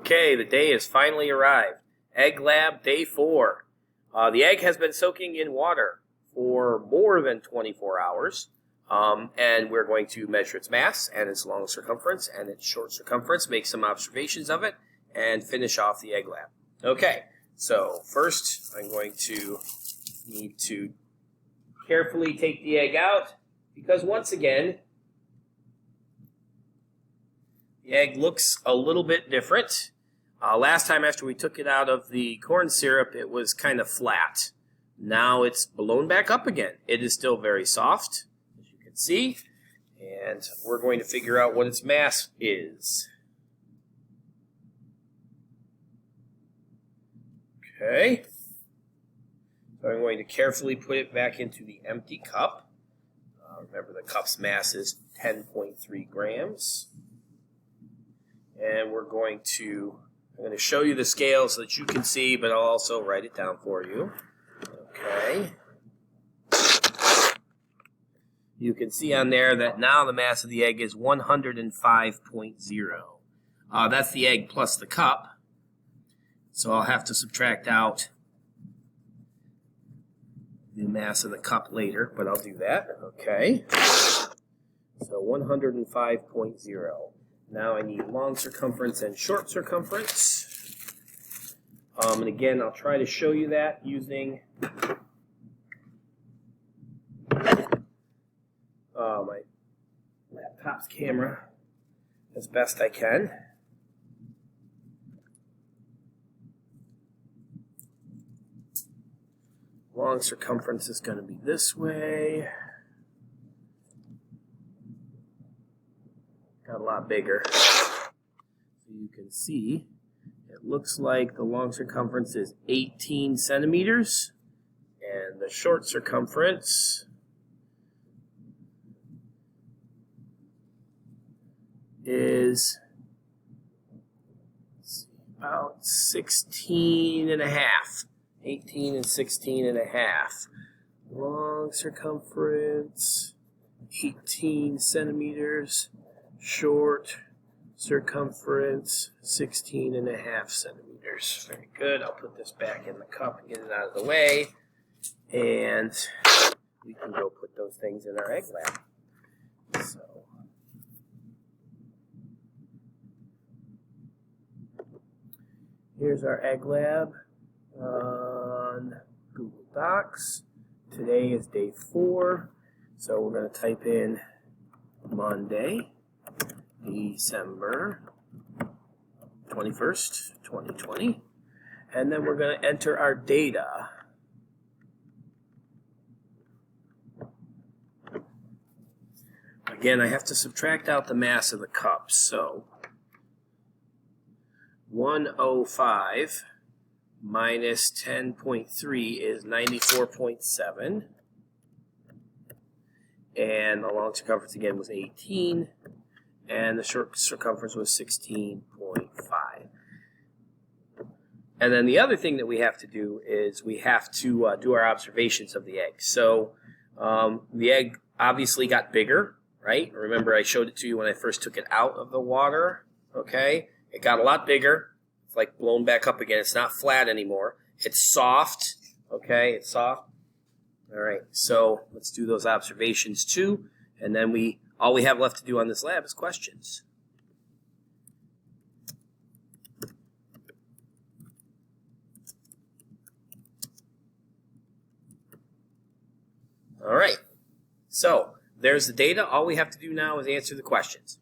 Okay, the day has finally arrived. Egg Lab Day 4. The egg has been soaking in water for more than 24 hours. And we're going to measure its mass and its long circumference and its short circumference, make some observations of it, and finish off the egg lab. Okay, so first I'm going to need to carefully take the egg out because once again, the egg looks a little bit different. Last time after we took it out of the corn syrup, it was kind of flat. Now it's blown back up again. It is still very soft, as you can see, and we're going to figure out what its mass is. Okay, so I'm going to carefully put it back into the empty cup. Remember the cup's mass is 10.3 grams. And I'm going to show you the scale so that you can see, but I'll also write it down for you. Okay. You can see on there that now the mass of the egg is 105.0. That's the egg plus the cup. So I'll have to subtract out the mass of the cup later, but I'll do that. Okay. So 105.0. Now I need long circumference and short circumference. And again, I'll try to show you that using my laptop's camera as best I can. Long circumference is going to be this way. Got a lot bigger. So you can see it looks like the long circumference is 18 centimeters and the short circumference is about 16 and a half. 18 and 16 and a half. Long circumference 18 centimeters. Short circumference 16 and a half centimeters. Very good. I'll put this back in the cup and get it out of the way. And we can go put those things in our egg lab. So here's our egg lab on Google Docs. Today is day 4. So we're going to type in Monday, December 21st, 2020, and then we're going to enter our data. Again, I have to subtract out the mass of the cup, so 105 minus 10.3 is 94.7. And the long circumference again was 18, and the short circumference was 16.5. And then the other thing that we have to do is we have to do our observations of the egg. So the egg obviously got bigger, right? Remember I showed it to you when I first took it out of the water, okay? It got a lot bigger. It's like blown back up again. It's not flat anymore. It's soft, okay? It's soft. All right, so let's do those observations too, and then all we have left to do on this lab is questions. All right, so there's the data. All we have to do now is answer the questions.